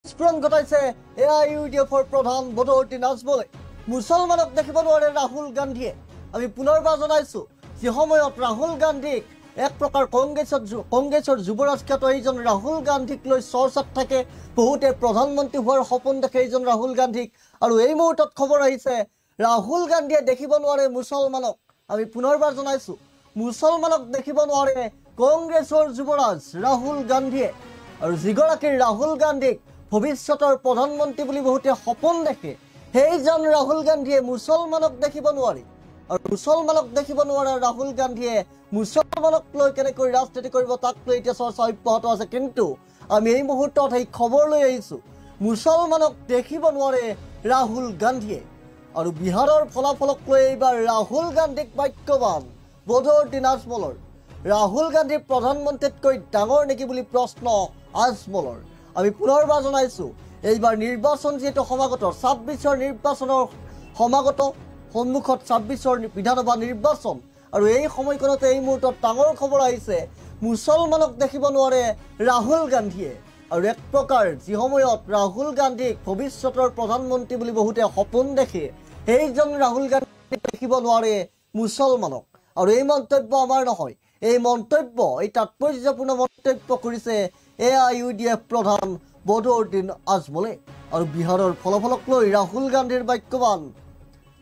স্ফুৰণ ঘটাইছে AIUDFৰ প্ৰধান বদৰুদ্দিন আজমলে। মুছলমানক দেখিব নোৱাৰে ৰাহুল গান্ধীয়ে। আমি পুনৰবাৰ জনাইছো যে সময়ত ৰাহুল গান্ধীক এক প্ৰকাৰ কংগ্ৰেছৰ যুৱৰাজ খ্যাত এইজন ৰাহুল গান্ধীক লৈ চৰ্চাত থাকে। বহুতে প্ৰধানমন্ত্ৰী হোৱাৰ সপোন দেখে এইজন ৰাহুল গান্ধীক। আৰু এই মুহূৰ্তত খবৰ আহিছে ৰাহুল গান্ধীয়ে দেখিব নোৱাৰে মুছলমানক। আমি পুনৰবাৰ জনাইছো মুছলমানক দেখিব নোৱাৰে কংগ্ৰেছৰ যুৱৰাজ ৰাহুল গান্ধীয়ে। আৰু যিগৰাকী ৰাহুল গান্ধীক ভৱিষ্যতৰ প্ৰধানমন্ত্ৰী বুলি বহুতে সপোন দেখে, সেইজন ৰাহুল গান্ধীয়ে মুছলমানক দেখিব নোৱাৰে। আৰু মুছলমানক দেখিব নোৱাৰা ৰাহুল গান্ধীয়ে মুছলমানক লৈ কেনেকৈ ৰাজনীতি কৰিব তাক লৈ এতিয়া চৰ্চা অব্যাহত আছে। কিন্তু আমি এই মুহূৰ্তত এই খবৰ লৈ আহিছো মুছলমানক দেখিব নোৱাৰে ৰাহুল গান্ধীয়ে। আৰু বিহাৰৰ ফলাফলক লৈ এইবাৰ ৰাহুল গান্ধীক বাক্যবান বদৰুদ্দিন আজমলৰ। ৰাহুল গান্ধী প্ৰধানমন্ত্ৰীতকৈ ডাঙৰ নেকি বুলি প্ৰশ্ন আজমলৰ। আমি পুনৰবাৰ জনাইছো এইবাৰ নিৰ্বাচন যিহেতু সমাগত ২৬ৰ নিৰ্বাচনৰ সমাগত সন্মুখত ২৬ৰ বিধানসভা নিৰ্বাচন। আৰু এই সময়খনতে এই মুহূৰ্তত ডাঙৰ খবৰ আহিছে মুছলমানক দেখিব নোৱাৰে ৰাহুল গান্ধীয়ে। আৰু এক প্ৰকাৰ যি সময়ত ৰাহুল গান্ধীক ভৱিষ্যতৰ প্ৰধানমন্ত্ৰী বুলি বহুতে সপোন দেখে, সেইজন ৰাহুল গান্ধীক দেখিব নোৱাৰে মুছলমানক। আৰু এই মন্তব্য আমাৰ নহয়, এই মন্তব্য এই তাৎপৰ্যপূৰ্ণ মন্তব্য কৰিছে AIUDF প্ৰধান বদৰুদ্দিন আজমলে। আৰু বিহাৰৰ ফলাফলক লৈ ৰাহুল গান্ধীৰ বাক্যবান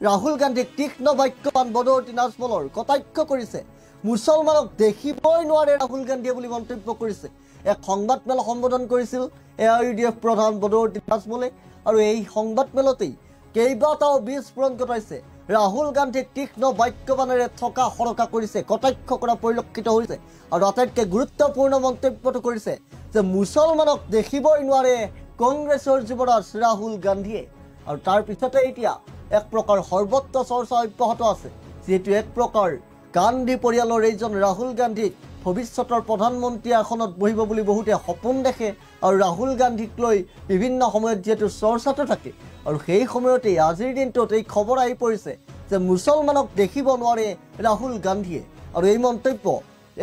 ৰাহুল গান্ধীক তীক্ষ্ণ বাক্যবান বদৰুদ্দিন আজমলৰ কটাক্ষ কৰিছে। মুছলমানক দেখিবই নোৱাৰে ৰাহুল গান্ধীয়ে বুলি মন্তব্য কৰিছে। এক সংবাদমেল সম্বোধন কৰিছিল AIUDF প্ৰধান বদৰুদ্দিন আজমলে। আৰু এই সংবাদমেলতেই কেইবাটাও বিস্ফোৰণ ঘটাইছে। ৰাহুল গান্ধীক তীক্ষ্ণ বাক্যবানেৰে থকা সৰকা কৰিছে, কটাক্ষ কৰা পৰিলক্ষিত হৈছে। আৰু আটাইতকৈ গুৰুত্বপূৰ্ণ মন্তব্যটো কৰিছে যে মুছলমানক দেখিবই নোৱাৰে কংগ্ৰেছৰ যুৱৰাজ ৰাহুল গান্ধীয়ে। আৰু তাৰ পিছতে এতিয়া এক প্ৰকাৰ সৰ্বত্ৰ চৰ্চা অব্যাহত আছে, যিহেতু এক প্ৰকাৰ গান্ধী পৰিয়ালৰ এইজন ৰাহুল গান্ধীক ভৱিষ্যতৰ প্ৰধানমন্ত্ৰী আসনত বহিব বুলি বহুতে সপোন দেখে। আৰু ৰাহুল গান্ধীক লৈ বিভিন্ন সময়ত যিহেতু চৰ্চাটো থাকে, আৰু সেই সময়তেই আজিৰ দিনটোত এই খবৰ আহি পৰিছে যে মুছলমানক দেখিব নোৱাৰে ৰাহুল গান্ধীয়ে। আৰু এই মন্তব্য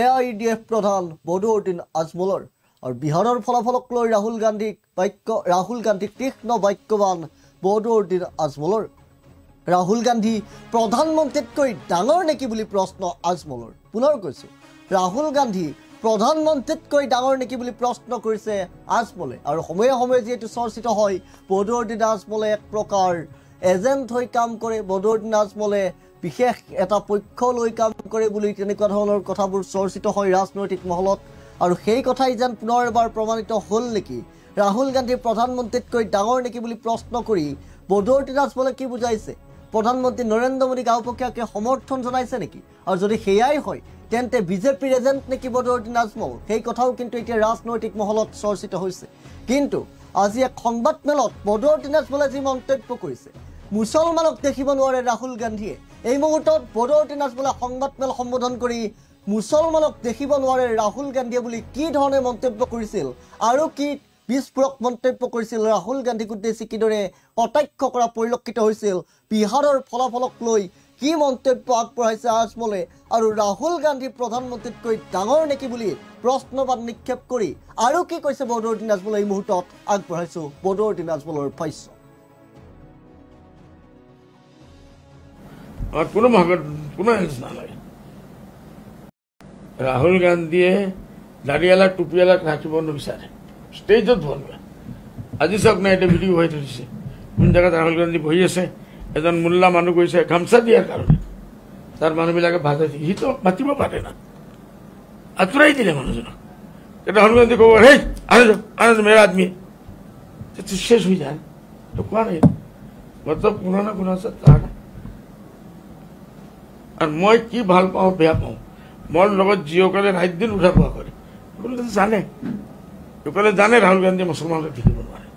AIUDF প্ৰধান বদৰুদ্দিন আজমলৰ। আৰু বিহাৰৰ ফলাফলক লৈ ৰাহুল গান্ধীক তীক্ষ্ণ বাক্যবান বদৰুদ্দিন আজমলৰ। ৰাহুল গান্ধী প্ৰধানমন্ত্ৰীতকৈ ডাঙৰ নেকি বুলি প্ৰশ্ন আজমলৰ। পুনৰ কৈছো ৰাহুল গান্ধী প্ৰধানমন্ত্ৰীতকৈ ডাঙৰ নেকি বুলি প্ৰশ্ন কৰিছে আজমলে। আৰু সময়ে সময়ে যিহেতু চৰ্চিত হয় বদৰুদ্দিন আজমলে এক প্ৰকাৰ এজেণ্ট হৈ কাম কৰে, বদৰুদ্দিন আজমলে বিশেষ এটা পক্ষ লৈ কাম কৰে বুলি তেনেকুৱা ধৰণৰ কথাবোৰ চৰ্চিত হয় ৰাজনৈতিক মহলত। আৰু সেই কথাই যেন পুনৰ এবাৰ প্ৰমাণিত হ'ল নেকি। ৰাহুল গান্ধী প্ৰধানমন্ত্ৰীতকৈ ডাঙৰ নেকি বুলি প্ৰশ্ন কৰি বদৰুদ্দিন আজমলে কি বুজাইছে, প্ৰধানমন্ত্ৰী নৰেন্দ্ৰ মোদীক আওপকীয়াকৈ সমৰ্থন জনাইছে নেকি? আৰু যদি সেয়াই হয় তেন্তে বিজেপিৰ এজেণ্ট নেকি বদৰুদ্দিন আজমল? সেই কথাও কিন্তু এতিয়া ৰাজনৈতিক মহলত চৰ্চিত হৈছে। কিন্তু আজি এক সংবাদমেলত বদৰুদ্দিন আজমলে যি মন্তব্য কৰিছে, মুছলমানক দেখিব নোৱাৰে ৰাহুল গান্ধীয়ে। এই মুহূৰ্তত বদৰুদ্দিন আজমলে সংবাদমেল সম্বোধন কৰি মুছলমানক দেখিব নোৱাৰে ৰাহুল গান্ধীয়ে বুলি কি ধৰণে মন্তব্য কৰিছিল, আৰু কি বিস্ফোৰক মন্তব্য কৰিছিল, ৰাহুল গান্ধীক উদ্দেশ্যি কিদৰে কটাক্ষ কৰা পৰিলক্ষিত হৈছিল, বিহাৰৰ ফলাফলক লৈ কি মন্তব্য আগবঢ়াইছে আজমলে, আৰু ৰাহুল গান্ধী প্ৰধানমন্ত্ৰীতকৈ ডাঙৰ নেকি বুলি প্ৰশ্নবাদ নিক্ষেপ কৰি আৰু কি কৈছে বদৰুদ্দিন আজমলে, এই মুহূৰ্তত আগবঢ়াইছো বদৰুদ্দিন আজমলৰ ভাষ্য। ৰাহুল গান্ধীয়ে দাড়িয়ালাক টুপিয়ালাক ৰাখিব নিবিচাৰে, ষ্টেজত বলবে। আজি চাওক না, এটা ভিডিঅ' হৈ থৈছে কোন জেগাত ৰাহুল গান্ধী বহি আছে, এজন মোল্লা মানুহ গৈছে গামচা দিয়াৰ কাৰণে, তাৰ মানুহবিলাকে ভাজে, সিটো মাতিব পাৰে না, আঁতৰাই দিলে মানুহজনক। এটা ৰাহুল গান্ধী ক'ব হেই আনে মেৰা আদমি শেষ হৈ যায়, তো কোৱা নাই মতলব কোনো না কোনো আছে তাৰ। আৰু মই কি ভাল পাওঁ বেয়া পাওঁ, মোৰ লগত যিসকলে ৰাইট দিন উঠা পোৱা কৰে সকলোকে জানে, সকলে জানে ৰাহুল গান্ধী মুছলমানক দেখিব নোৱাৰে।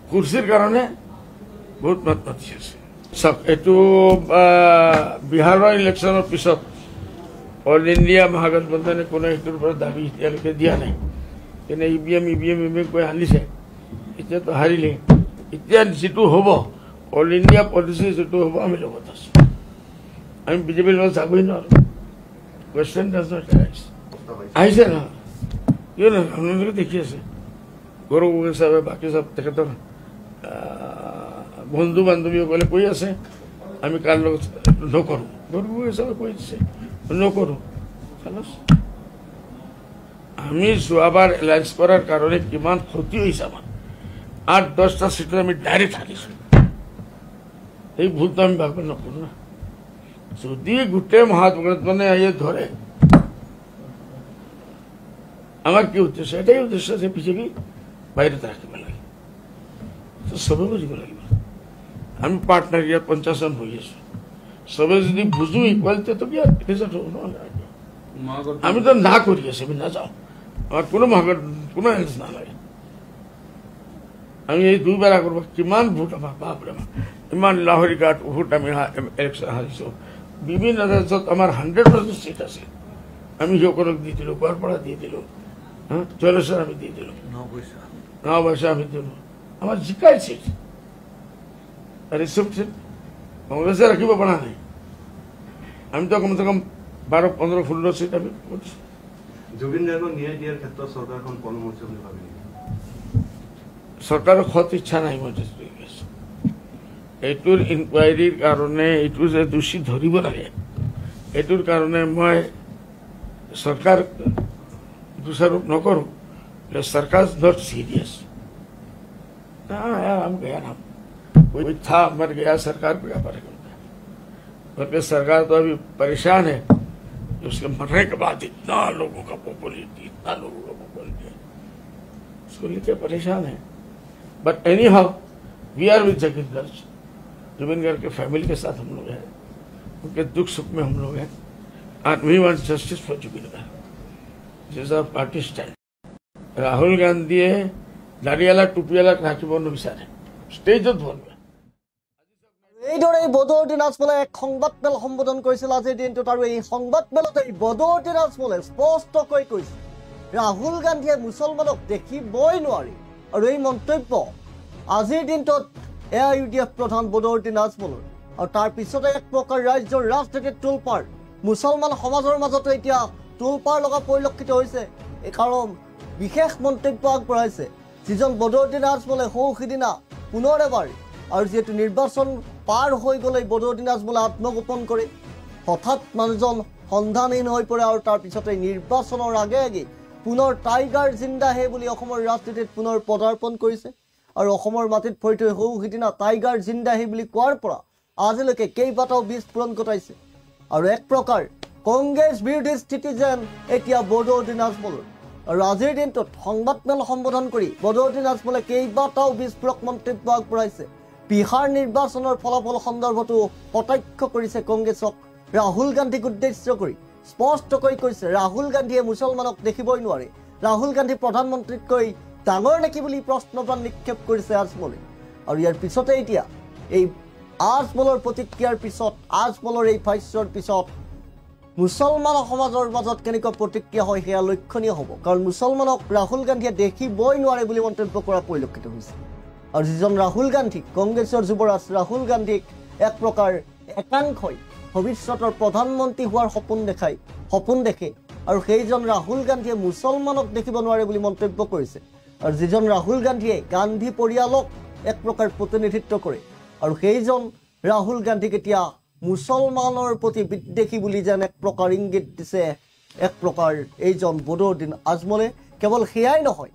কুৰ্চীৰ কাৰণে বহুত মাত মাতি আছে। চাওক, এইটো বিহাৰৰ ইলেকশ্যনৰ পিছত অল ইণ্ডিয়া মহাগঠবন্ধনে কোনো সেইটোৰ পৰা দাবী এতিয়ালৈকে দিয়া নাই। কিন্তু ইভিএম কৈ আনিছে, এতিয়াতো হাৰিলে। এতিয়া যিটো হ'ব অল ইণ্ডিয়া পলিচি যিটো হ'ব আমি লগত আছোঁ, আমি বিজেপিৰ লগত যাবই নোৱাৰোঁ। কুৱেশ্যন আহিছে নহয়, কিয় নহয় আপোনালোকে দেখি আছে গৌৰৱ গগৈ চাহাবে বাকী চব তেখেতৰ বন্ধু বান্ধৱীসকলে কৈ আছে আমি কাৰ লগত নকৰোঁ। গৌৰৱ গগৈ চাহাবে কৈ দিছে নকৰোঁ। আমি যোৱাবাৰ এলায়েন্স কৰাৰ কাৰণে কিমান ক্ষতি হৈছে আমাৰ। 8-10টা চিটত আমি ডাইৰেক্ট হাৰিছোঁ। এই ভুলটো আমি ভাগ নকৰোঁ না। যদি গোটেই মহাত্মাত মানে ধৰে আমার কি উদ্দেশ্য, এটাই উদ্দেশ্য যে বিজেপি বাইরে রাখিব লাগে। সবে বুঝিব লাগিব। আমি পার্টনার ইয়াত 50 জন হয়ে আছো, সবে যদি বুঝো ইকুয়ালিটি তো কি রেজাল্ট হব না। আমি তো না করি আছি, আমি না যাও, আমার কোনো কোনো হেল্প না লাগে। আমি এই 2 বেলা করবো, কিমান ভোট আমার বাপরে বাপ, ইমান লাহরি ঘাট ভোট আমি ইলেকশন হারিছো। বিভিন্ন রাজ্যত আমার 100% সিট আছে। আমি যোগনক দিয়ে দিল, গোয়ালপাড়া দিয়ে দিল, হ্যাঁ জলেশ্বর আমি দিয়ে দিল, নববর্ষা আমি দিল, আমার জিকাই সিট। আর এইসব সিট কংগ্রেসে রাখিব পারা নাই। আমি তো কমসে কম 12-15-16 সিট আমি করছি। জুবিন গাৰ্গক ন্যায় দিয়াৰ ক্ষেত্ৰত চৰকাৰখন পৰামৰ্শ বুলি ভাবি চৰকাৰৰ খত ইচ্ছা নাই। মই এইটোৰ ইনকুৱাইৰিৰ কাৰণে এইটো যে দোষী ধৰিব লাগে, এইটোৰ কাৰণে মই सरकार दोषारोप न करूं। सरकार नॉट सीरियस। हाँ यार, हम गया ना, कोई था मर गया, सरकार को क्या फर्क होता है। बल्कि सरकार तो अभी परेशान है, उसके मरने के बाद इतना लोगों का पॉपुलरिटी, उसको लेकर परेशान है। But anyhow we are with Zubeen Garg. Zubeen Garg के फैमिली के साथ हम लोग हैं, उनके दुख सुख में हम लोग हैं। And we want justice for Jubilee Garg. This is our party stand. Rahul গান্ধীয়ে দাঁড়িয়ালা টুপিয়ালাক রাখিব নিবিচাৰে, ষ্টেজত বলবে। এইদৰে বদৰুদ্দিন দিনাজমলে এক সংবাদমেল সম্বোধন কৰিছিল আজিৰ দিনটোত। আৰু এই সংবাদমেলতে বদৰুদ্দিন দিনাজমলে স্পষ্টকৈ কৈছে ৰাহুল গান্ধীয়ে মুছলমানক দেখিবই নোৱাৰি। আৰু এই মন্তব্য আজিৰ দিনটোত AIUDF প্ৰধান বদৰুদ্দিন দিনাজমলৰ। আৰু তাৰ পিছতে এক প্ৰকাৰ ৰাজ্যৰ ৰাজনীতিত তোলপাৰ, মুছলমান সমাজৰ মাজতো এতিয়া তোলপাৰ লগা পৰিলক্ষিত হৈছে। এই কাৰণ বিশেষ মন্তব্য আগবঢ়াইছে যিজন বদৰুদ্দিন দিনাজমলে সিদিনা পুনৰ এবাৰ, আৰু যিহেতু নিৰ্বাচন পাৰ হৈ গ'লে বদৰুদ্দিন দিনাজমলে আত্মগোপন কৰে, হঠাৎ মানুহজন সন্ধানহীন হৈ পৰে। আৰু তাৰপিছতে নিৰ্বাচনৰ আগে আগে পুনৰ টাইগাৰ জিন্দাহে বুলি অসমৰ ৰাজনীতিত পুনৰ পদাৰ্পণ কৰিছে। আৰু অসমৰ মাটিত ভৰি থৈ সিদিনা টাইগাৰ জিন্দাহে বুলি কোৱাৰ পৰা আজিলৈকে কেইবাটাও বিস্ফোৰণ ঘটাইছে। আৰু এক প্ৰকাৰ কংগ্ৰেছ বিৰোধী স্থিতি যেন এতিয়া বদৰুদ্দিন দিনাজমলৰ। আৰু আজিৰ দিনটোত সংবাদমেল সম্বোধন কৰি বদৰুদ্দিন দিনাজমলে কেইবাটাও বিস্ফোৰক মন্তব্য আগবঢ়াইছে। বিহাৰ নিৰ্বাচনৰ ফলাফল সন্দৰ্ভতো কটাক্ষ কৰিছে কংগ্ৰেছক। ৰাহুল গান্ধীক উদ্দেশ্য কৰি স্পষ্টকৈ কৈছে ৰাহুল গান্ধীয়ে মুছলমানক দেখিবই নোৱাৰে, ৰাহুল গান্ধী প্ৰধানমন্ত্ৰীতকৈ ডাঙৰ নেকি বুলি প্ৰশ্নবাণ নিক্ষেপ কৰিছে আজমলে। আৰু ইয়াৰ পিছতে এতিয়া এই আজমলৰ প্ৰতিক্ৰিয়াৰ পিছত, আজমলৰ এই ভাষ্যৰ পিছত মুছলমান সমাজৰ মাজত কেনেকুৱা প্ৰতিক্ৰিয়া হয় সেয়া লক্ষণীয় হ'ব। কাৰণ মুছলমানক ৰাহুল গান্ধীয়ে দেখিবই নোৱাৰে বুলি মন্তব্য কৰা পৰিলক্ষিত হৈছে। আৰু যিজন ৰাহুল গান্ধী, কংগ্ৰেছৰ যুৱৰাজ ৰাহুল গান্ধীক এক প্ৰকাৰ একাংশই ভৱিষ্যতৰ প্ৰধানমন্ত্ৰী হোৱাৰ সপোন দেখে। আৰু সেইজন ৰাহুল গান্ধীয়ে মুছলমানক দেখিব নোৱাৰে বুলি মন্তব্য কৰিছে। আৰু যিজন ৰাহুল গান্ধীয়ে গান্ধী পৰিয়ালক এক প্ৰকাৰ প্ৰতিনিধিত্ব কৰে, আৰু সেইজন ৰাহুল গান্ধীক এতিয়া মুছলমানৰ প্ৰতি বিদ্বেষী বুলি যেন এক প্ৰকাৰ ইংগিত দিছে এক প্ৰকাৰ এইজন বদৰুদ্দিন আজমলে। কেৱল সেয়াই নহয়,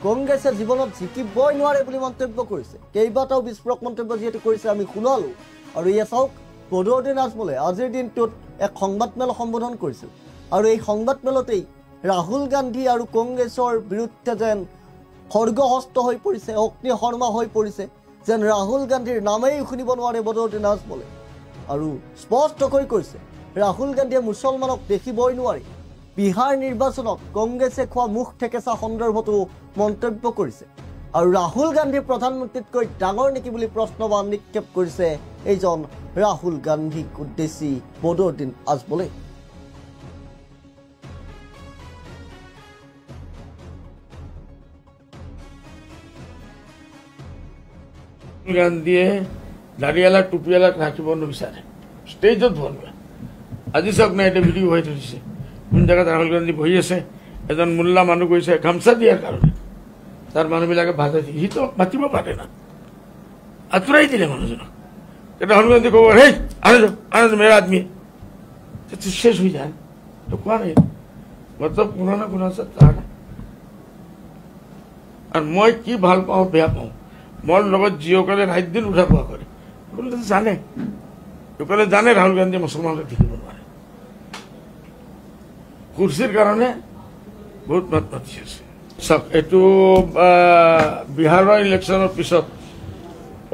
কংগ্ৰেছে জীৱনত জিকিবই নোৱাৰে বুলি মন্তব্য কৰিছে। কেইবাটাও বিস্ফোৰক মন্তব্য যিহেতু কৰিছে আমি শুনালোঁ। আৰু এয়া চাওক, বদৰুদ্দিন আজমলে আজিৰ দিনটোত এক সংবাদমেল সম্বোধন কৰিছিল। আৰু এই সংবাদমেলতেই ৰাহুল গান্ধী আৰু কংগ্ৰেছৰ বিৰুদ্ধে যেন খৰ্গহস্ত হৈ পৰিছে, অগ্নি শৰ্মা হৈ পৰিছে, যেন ৰাহুল গান্ধীৰ নামেই শুনিব নোৱাৰে বদৰুদ্দিন আজমলে। আৰু স্পষ্টকৈ কৈছে ৰাহুল গান্ধীয়ে মুছলমানক দেখিবই নোৱাৰে। বিহাৰ নিৰ্বাচনত কংগ্ৰেছে খোৱা মুখ ঠেকেচা সন্দৰ্ভতো মন্তব্য কৰিছে। আৰু ৰাহুল গান্ধীৰ প্ৰধানমন্ত্ৰীতকৈ ডাঙৰ নেকি বুলি প্ৰশ্নবাণ নিক্ষেপ কৰিছে এইজন ৰাহুল গান্ধীক উদ্দেশ্যি বদৰুদ্দিন আজমলে। গান্ধীয়ে দাঁড়িয়ালা টুপিয়ালাক ৰাখিব নিবিচাৰে, ষ্টেজত বলবে। আজি চাওক না, এটা ভিডিঅ' হৈ থৈছে, কোন জেগাত ৰাহুল গান্ধী বহি আছে, এজন মোল্লা মানুহ গৈছে গামচা দিয়াৰ কাৰণে। তাৰ মানুহবিলাকে বাধা দিয়ে, সিটো মাতিব পাৰে না, আঁতৰাই দিলে মানুহজনক। তেতিয়া ৰাহুল গান্ধী ক'ব হেই আনে যাও মেৰা আদমি, শেষ হৈ যায়। তো কোৱা নাই মতলব কোনো না কোনো আছে তাৰ। আৰু মই কি ভাল পাওঁ বেয়া পাওঁ, মোৰ লগত যিসকলে ৰাইট দিন উঠা পোৱা কৰে সকলোকে জানে, সকলে জানে ৰাহুল গান্ধীয়ে মুছলমানক দেখিব নোৱাৰে। কুৰ্চীৰ কাৰণে বহুত মাত মাতি আছে। চাওক, এইটো বিহাৰৰ ইলেকশ্যনৰ পিছত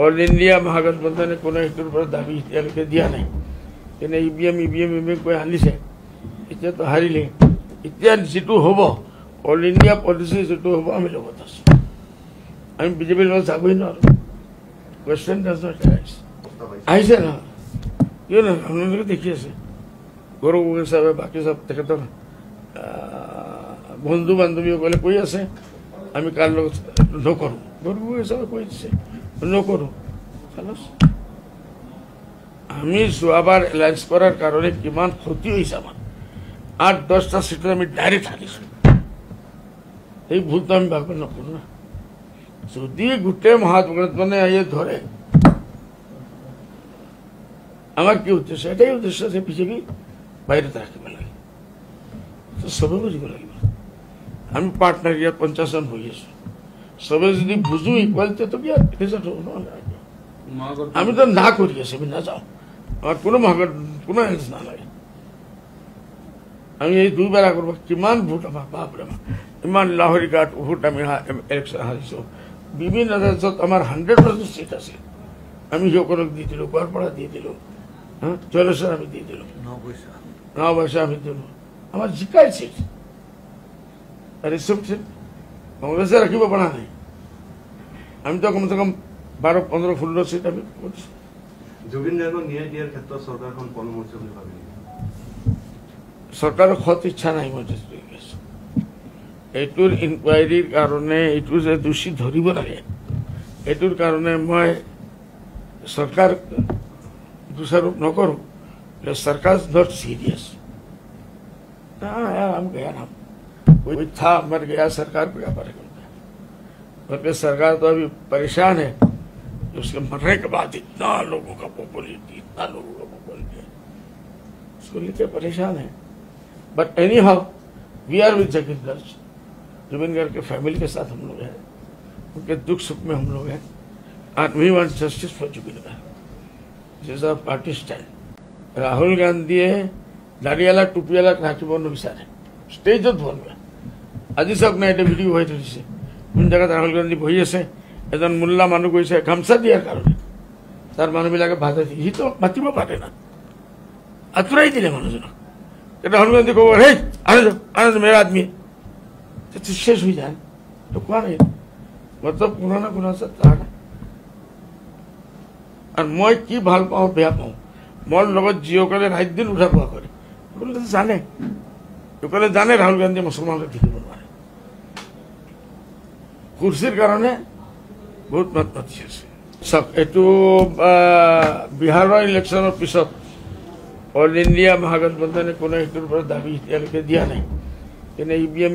অল ইণ্ডিয়া মহাগঠবন্ধনে কোনো সেইটোৰ পৰা দাবী এতিয়ালৈকে দিয়া নাই। কিন্তু ইভিএম কৈ আনিছে, এতিয়াতো হাৰিলে। এতিয়া যিটো হ'ব অল ইণ্ডিয়া পলিচি যিটো হ'ব আমি লগত আছোঁ। আমি বিজেপিৰ লগত যাবই নোৱাৰোঁ। কুৱেশ্যন আহিছে নহয়, কিয় নহয়, আপোনালোকে দেখি আছে। গৌৰৱ গগৈ চাহাবে বাকী চব তেখেতৰ বন্ধু বান্ধৱীসকলে কৈ আছে আমি কাৰ লগত নকৰোঁ। গৌৰৱ গগৈ চাহাবে কৈ দিছে নকৰোঁ। আমি যোৱাবাৰ এলায়েন্স কৰাৰ কাৰণে কিমান ক্ষতি হৈছে আমাৰ, 8-10টা চিটত আমি ডাইৰেক্ট হাৰিছোঁ। এই ভুলটো আমি ভাগ নকৰোঁ না। যদি গোটেই মহাগঠবন্ধনে আহি ধৰে, আমার কি উদ্দেশ্য, এটাই উদ্দেশ্য যে বিজেপি বাইরে রাখিব লাগে, সবে বুঝিব লাগিব। আমি পার্টনার ইয়াত 50 জন হৈ আছো, সবে যদি বুঝো ইকুয়ালিটি তো কি রেজাল্ট হব না। আমি তো না করি আছি, আমি না যাও, আমার কোনো কোনো হেল্প না লাগে। আমি এই 2 বেলা করবো, কিমান ভোট আমার বাপরে বাপ, ইমান লাহরি ঘাট ভোট আমি ইলেকশন হারিছো। বিভিন্ন রাজ্যত আমার 100% সিট আছে, আমি সকলক দি দিলো, গোৱালপাৰা দি দিলো, জলেশ্বৰ আমি দি দিলো, নবৈশা আমি দিলো, আমাৰ জিকাই সিট। আৰ এইসব সিট কংগ্ৰেসে ৰাখিব পৰা নাই। আমি তো কমসে কম 12-15-16 সিট আমি করছি। জুবিন গাৰ্গক ন্যায় দিয়াৰ ক্ষেত্ৰত চৰকাৰখন পলমহৈছে বুলি ভাবে নেকি? চৰকাৰৰ খত ইচ্ছা নাই। মই এইটোৰ ইনকুৱাইৰিৰ কাৰণে, এইটো যে দোষী ধৰিব লাগে, এইটোৰ কাৰণে মই চৰকাৰ দোষাৰোপ নকৰোঁ। सरकार इज नॉट सीरियस। यार हम गया ना, कोई था मर गया, सरकार को क्या फर्क होता है। बल्कि सरकार तो अभी परेशान है, उसके मरने के बाद इतना लोगों का पॉपुलरिटी, इतना लोगों का पॉपुलरिटी, उसको लेकर परेशान है। But anyhow we are with Zubeen Garg. Zubeen Garg के फैमिली के साथ हम लोग हैं, उनके दुख सुख में हम लोग हैं, and we want justice for Zubeen Garg. This is our party stand. Rahul गांधीয়ে দাড়িয়ালা টুপিয়ালাক ৰাখিব নিবিচাৰে, ষ্টেজত বলবে। আজি চাওক না, এটা ভিডিঅ' হৈ থৈছে, কোন জেগাত ৰাহুল গান্ধী বহি আছে, এজন মোল্লা মানুহ গৈছে গামচা দিয়াৰ কাৰণে, তাৰ মানুহবিলাকে বাধা দিয়ে, সিটো মাতিব পাৰে না, আঁতৰাই দিলে মানুহজনক। তেতিয়া ৰাহুল গান্ধী ক'ব হেই আনে যাও মেৰা আদমি, শেষ হৈ যায়। তো কোৱা নাই মতলব কোনো না কোনো আছে তাৰ। আৰু মই কি ভাল পাওঁ বেয়া পাওঁ, মোৰ লগত যিসকলে ৰাইট দিন উঠা পোৱা কৰে সকলোকে জানে, সকলে জানে ৰাহুল গান্ধীয়ে মুছলমানক দেখিব নোৱাৰে। কুৰ্চীৰ কাৰণে বহুত মাত মাতি আছে। চাওক, এইটো বিহাৰৰ ইলেকশ্যনৰ পিছত অল ইণ্ডিয়া মহাগঠবন্ধনে কোনো সেইটোৰ পৰা দাবী এতিয়ালৈকে দিয়া নাই। কিন্তু ইভিএম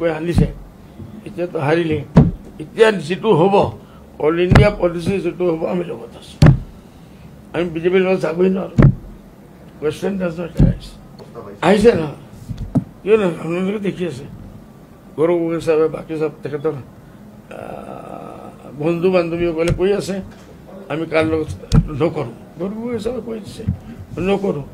কৈ আনিছে, এতিয়াতো হাৰিলে। এতিয়া যিটো হ'ব অল ইণ্ডিয়া পলিচি যিটো হ'ব আমি লগত আছোঁ। আমি বিজেপিৰ লগত যাবই নোৱাৰোঁ। কুৱেশ্যন আহিছে নহয়, কিয় নহয়, আপোনালোকে দেখি আছে। গৌৰৱ গগৈ চাহাবে বাকী চব তেখেতৰ বন্ধু বান্ধৱীসকলে কৈ আছে আমি কাৰ লগত নকৰোঁ। গৌৰৱ গগৈ চাহাবে কৈ দিছে নকৰোঁ।